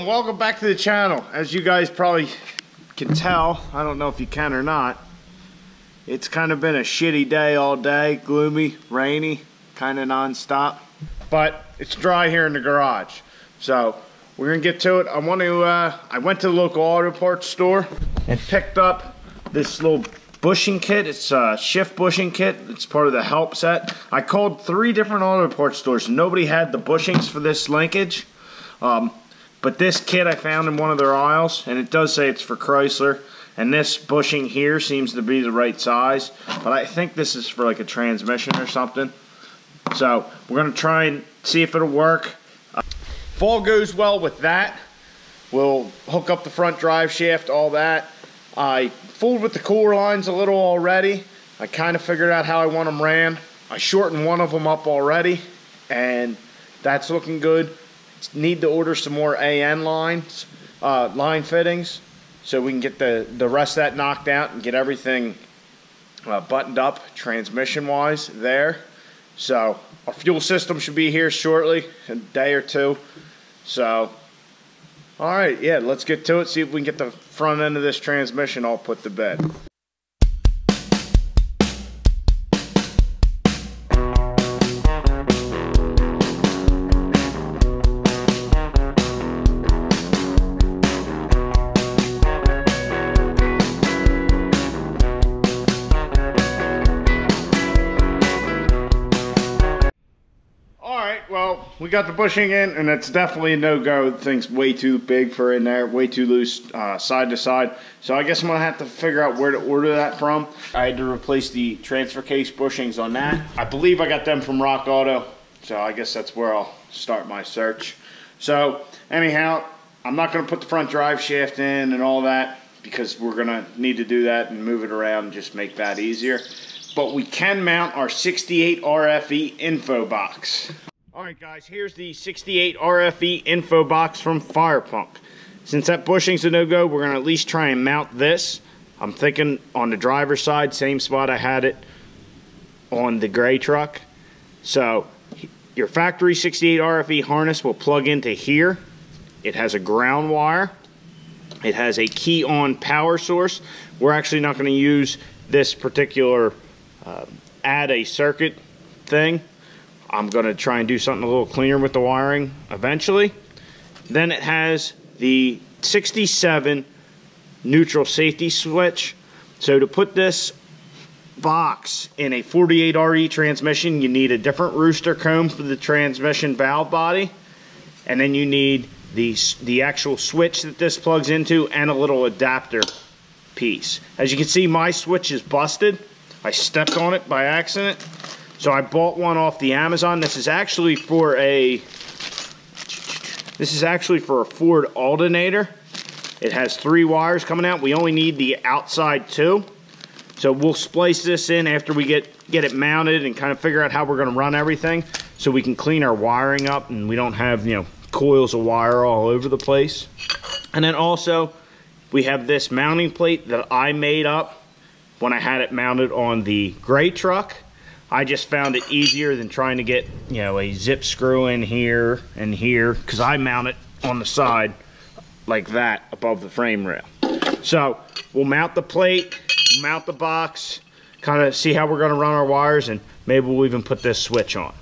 and welcome back to the channel. As you guys probably can tell, I don't know if you can or not, it's kind of been a shitty day all day, gloomy, rainy, kind of non-stop, but it's dry here in the garage. So we're gonna get to it. I went to the local auto parts store and picked up this little bushing kit. It's a shift bushing kit. It's part of the help set. I called 3 different auto parts stores. Nobody had the bushings for this linkage. But this kit I found in one of their aisles, and it does say it's for Chrysler. And this bushing here seems to be the right size. But I think this is for like a transmission or something. So we're going to try and see if it'll work. If all goes well with that, we'll hook up the front drive shaft, all that. I fooled with the cooler lines a little already. I kind of figured out how I want them ran. I shortened one of them up already, and that's looking good. Need to order some more AN lines, line fittings, so we can get the rest of that knocked out and get everything buttoned up transmission wise there. So our fuel system should be here shortly, a day or two. So alright, yeah, let's get to it, see if we can get the front end of this transmission all put to bed. Well, we got the bushing in, and it's definitely a no-go. The thing's way too big for in there, way too loose side to side. So I guess I'm going to have to figure out where to order that from. I had to replace the transfer case bushings on that. I believe I got them from Rock Auto, so I guess that's where I'll start my search. So anyhow, I'm not going to put the front drive shaft in and all that, because we're going to need to do that and move it around and just make that easier. But we can mount our 68 RFE info box. Alright guys, here's the 68 RFE info box from Firepunk. Since that bushing's a no-go, we're going to at least try and mount this. I'm thinking on the driver's side, same spot I had it on the gray truck. So your factory 68 RFE harness will plug into here. It has a ground wire. It has a key-on power source. We're actually not going to use this particular add a circuit thing. I'm going to try and do something a little cleaner with the wiring eventually. Then it has the 67 neutral safety switch. So to put this box in a 48RE transmission, you need a different rooster comb for the transmission valve body. And then you need the actual switch that this plugs into and a little adapter piece. As you can see, my switch is busted. I stepped on it by accident. So I bought one off the Amazon. This is actually for a Ford alternator. It has 3 wires coming out. We only need the outside 2. So we'll splice this in after we get it mounted and kind of figure out how we're going to run everything, so we can clean our wiring up and we don't have, you know, coils of wire all over the place. And then also we have this mounting plate that I made up when I had it mounted on the gray truck. I just found it easier than trying to get, you know, a zip screw in here and here, because I mount it on the side like that above the frame rail. So we'll mount the plate, mount the box, kind of see how we're going to run our wires, and maybe we'll even put this switch on.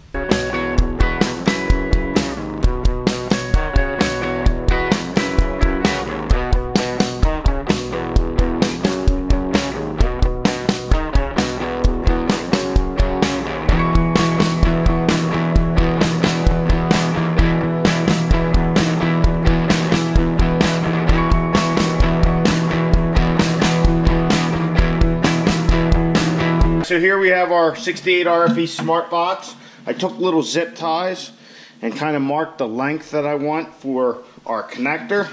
So here we have our 68 RFE smart box. I took little zip ties and kind of marked the length that I want for our connector,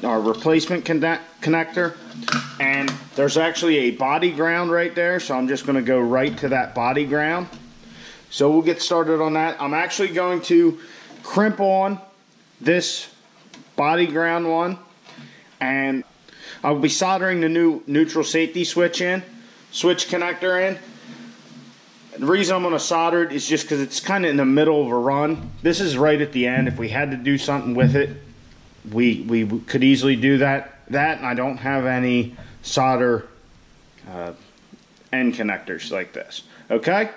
our replacement connector. And there's actually a body ground right there, so I'm just going to go right to that body ground. So we'll get started on that. I'm actually going to crimp on this body ground one, and I'll be soldering the new neutral safety switch connector in. The reason I'm going to solder it is just because it's kind of in the middle of a run. This is right at the end. If we had to do something with it, we could easily do that, and I don't have any solder end connectors like this. Okay?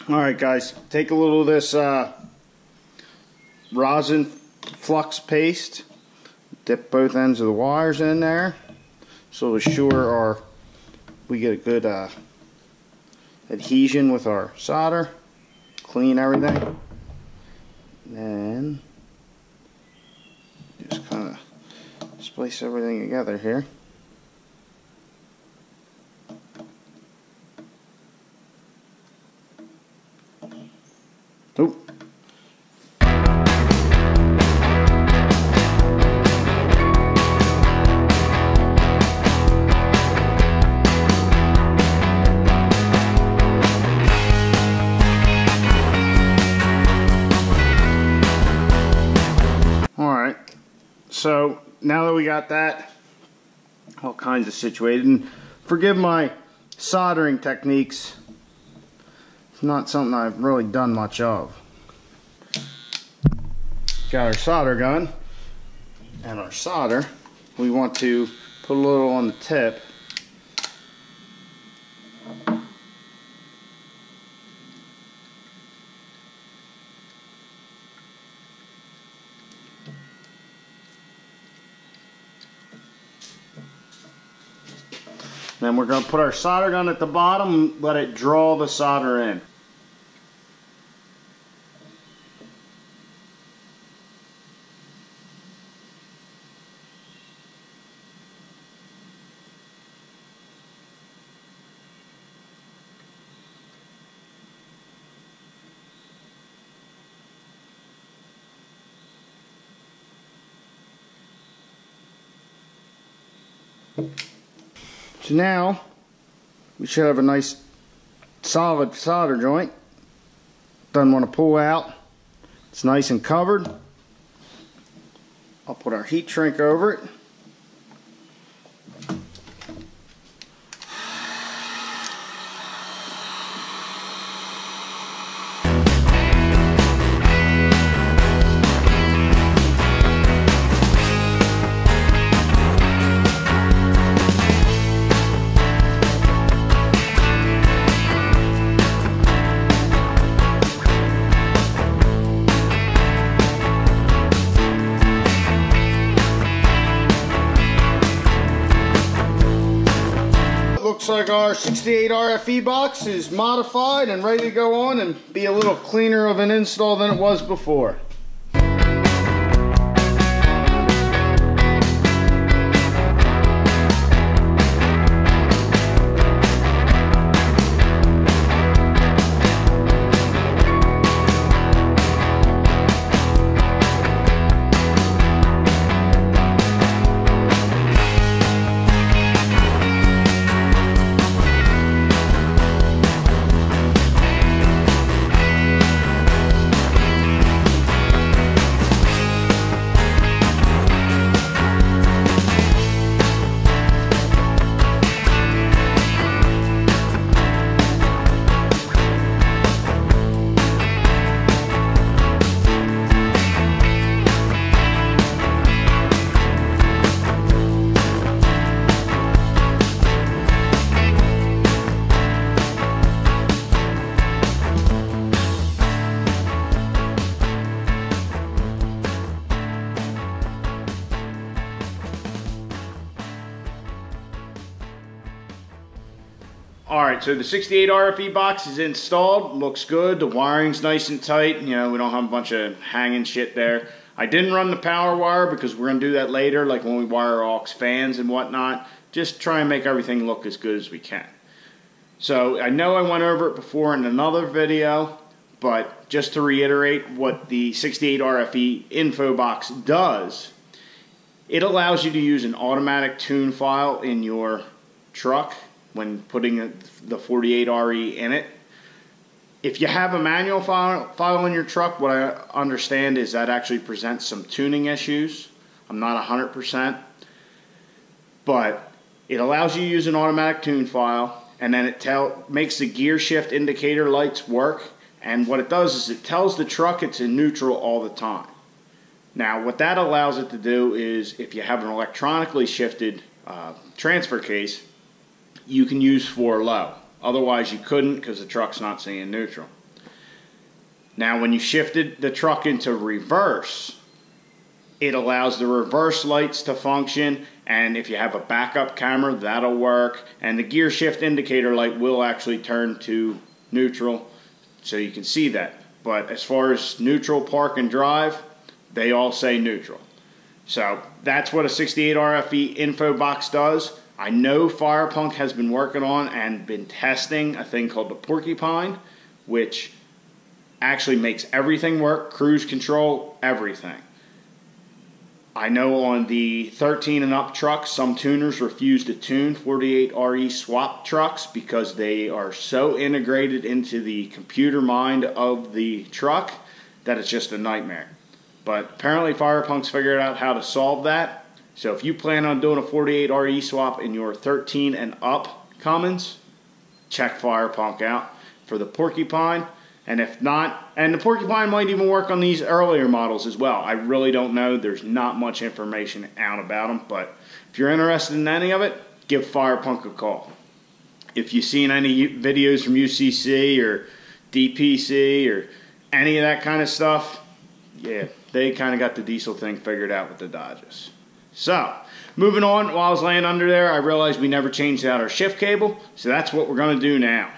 Alright guys, take a little of this rosin flux paste, dip both ends of the wires in there so assure we get a good adhesion with our solder, clean everything, and then just kind of splice everything together here. Oop. Alright, so now that we got that all kinds of situated, and forgive my soldering techniques, not something I've really done much of. Got our solder gun and our solder. We want to put a little on the tip. Then we're going to put our solder gun at the bottom and let it draw the solder in. So now we should have a nice solid solder joint. Doesn't want to pull out. It's nice and covered. I'll put our heat shrink over it. Looks like our 68 RFE box is modified and ready to go on and be a little cleaner of an install than it was before. Alright, so the 68 RFE box is installed, looks good, the wiring's nice and tight, you know, we don't have a bunch of hanging shit there. I didn't run the power wire because we're going to do that later, like when we wire aux fans and whatnot. Just try and make everything look as good as we can. So I know I went over it before in another video, but just to reiterate what the 68 RFE info box does, it allows you to use an automatic tune file in your truck when putting the 48 RE in it. If you have a manual file in your truck, what I understand is that actually presents some tuning issues. I'm not 100%, but it allows you to use an automatic tune file, and then it makes the gear shift indicator lights work. And what it does is it tells the truck it's in neutral all the time. Now, what that allows it to do is, if you have an electronically shifted transfer case, you can use 4 low. Otherwise, you couldn't because the truck's not seeing neutral. Now, when you shifted the truck into reverse, it allows the reverse lights to function, and if you have a backup camera, that'll work, and the gear shift indicator light will actually turn to neutral, so you can see that. But as far as neutral, park, and drive, they all say neutral. So that's what a 68 RFE info box does. I know Firepunk has been working on and been testing a thing called the Porcupine, which actually makes everything work, cruise control, everything. I know on the 13 and up trucks, some tuners refuse to tune 48 RE swap trucks because they are so integrated into the computer mind of the truck that it's just a nightmare. But apparently Firepunk's figured out how to solve that. So if you plan on doing a 48 RE swap in your 13 and up Cummins, check Firepunk out for the Porcupine. And if not, and the Porcupine might even work on these earlier models as well. I really don't know. There's not much information out about them. But if you're interested in any of it, give Firepunk a call. If you've seen any videos from UCC or DPC or any of that kind of stuff, yeah, they kind of got the diesel thing figured out with the Dodges. So, moving on, while I was laying under there, I realized we never changed out our shift cable, so that's what we're going to do now.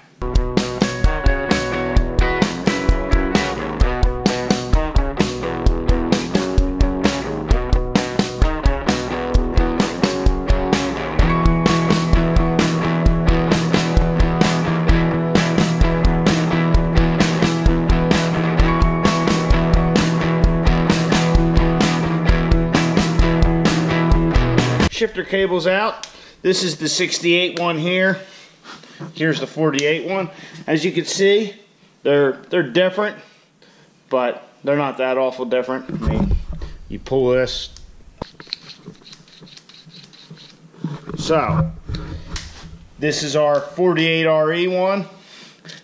Shifter cables out. This is the 68 one here. Here's the 48 one. As you can see, they're different, but they're not that awful different. I mean, you pull this. So, this is our 48 RE one.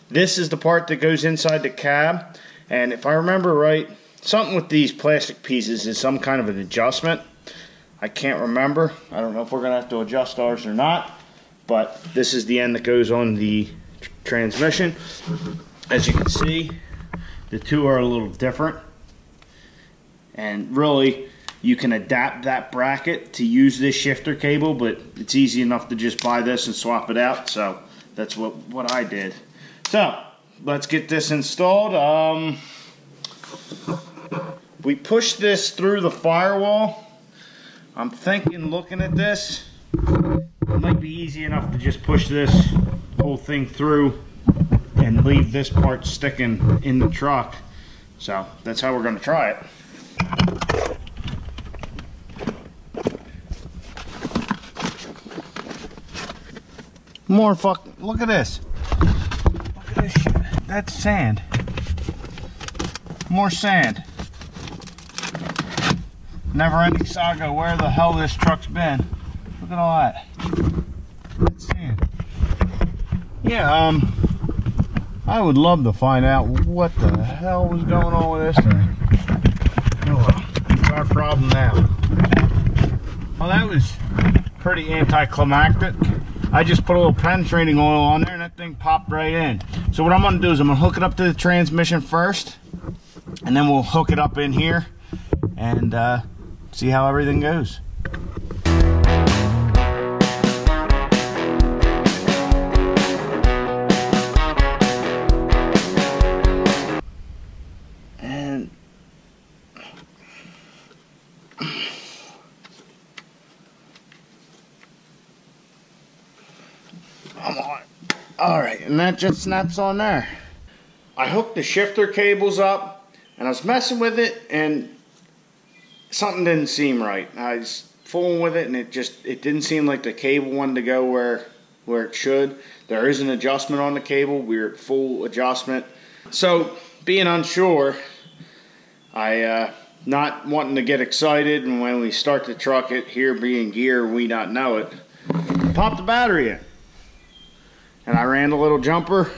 This is the part that goes inside the cab, and if I remember right, something with these plastic pieces is some kind of an adjustment. I can't remember. I don't know if we're going to have to adjust ours or not. But this is the end that goes on the transmission. As you can see, the two are a little different. And really, you can adapt that bracket to use this shifter cable, but it's easy enough to just buy this and swap it out. So that's what I did. So let's get this installed. We push this through the firewall. I'm thinking, looking at this, it might be easy enough to just push this whole thing through and leave this part sticking in the truck. So that's how we're going to try it. More look at this. Look at this shit. That's sand. More sand. Never-ending saga where the hell this truck's been. Look at all that. That's sand. Yeah, I would love to find out what the hell was going on with this thing. Oh well, it's our problem now. Well, that was pretty anticlimactic. I just put a little penetrating oil on there and that thing popped right in. So what I'm going to do is I'm going to hook it up to the transmission first, and then we'll hook it up in here and see how everything goes. And Alright, and that just snaps on there. I hooked the shifter cables up, and I was messing with it, and something didn't seem right. I was fooling with it, and it didn't seem like the cable wanted to go where it should. There is an adjustment on the cable. We're at full adjustment. So, being unsure, I not wanting to get excited, and when we start to truck it, here being gear, we not know it, pop the battery in. And I ran the little jumper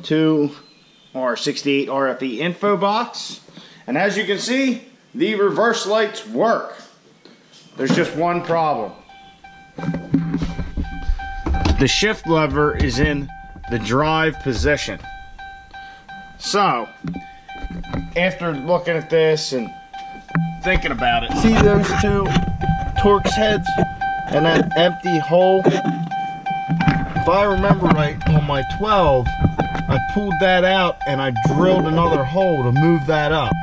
to our 68 RFE info box, and as you can see, the reverse lights work. There's just one problem. The shift lever is in the drive position. So, after looking at this and thinking about it, see those two Torx heads and that empty hole? If I remember right, on my 12, I pulled that out and I drilled another hole to move that up.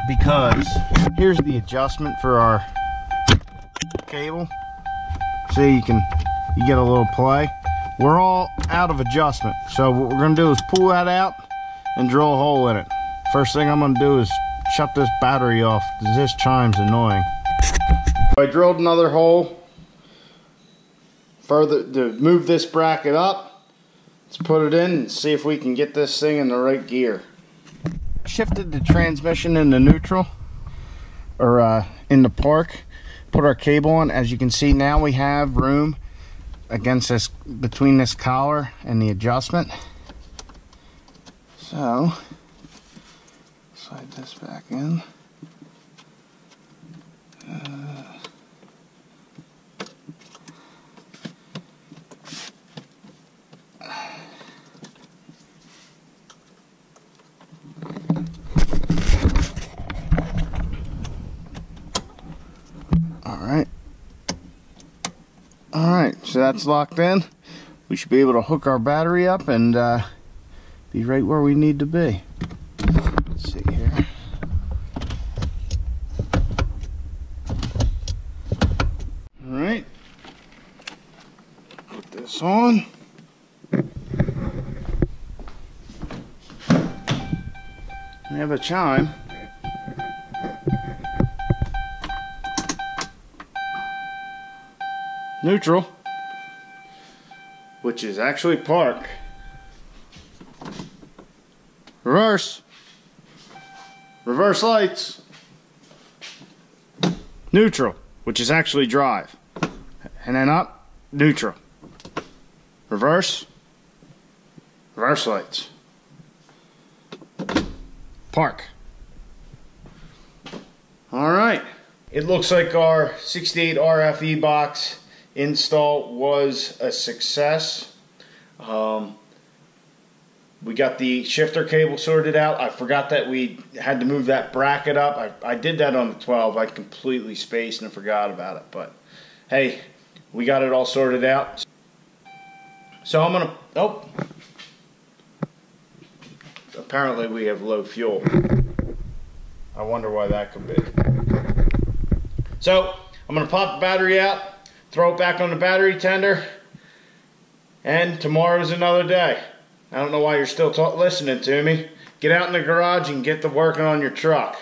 Because here's the adjustment for our cable. See, you get a little play. We're all out of adjustment. So what we're gonna do is pull that out and drill a hole in it. First thing I'm gonna do is shut this battery off, because this chime's annoying. I drilled another hole further to move this bracket up. Let's put it in and see if we can get this thing in the right gear. Shifted the transmission into neutral, or into park. Put our cable on. As you can see, now we have room against this, between this collar and the adjustment. So slide this back in. Alright, so that's locked in. We should be able to hook our battery up and be right where we need to be. Let's see here. Alright, put this on. We have a chime. Neutral, which is actually park. Reverse. Reverse lights. Neutral, which is actually drive. And then up, neutral. Reverse. Reverse lights. Park. Alright. It looks like our 68 RFE box install was a success. We got the shifter cable sorted out. I forgot that we had to move that bracket up. I did that on the 12. I completely spaced and forgot about it. But hey, we got it all sorted out. So I'm gonna, oh, apparently we have low fuel. I wonder why that could be. So I'm gonna pop the battery out, throw it back on the battery tender, and tomorrow's another day. I don't know why you're still listening to me. Get out in the garage and get to working on your truck.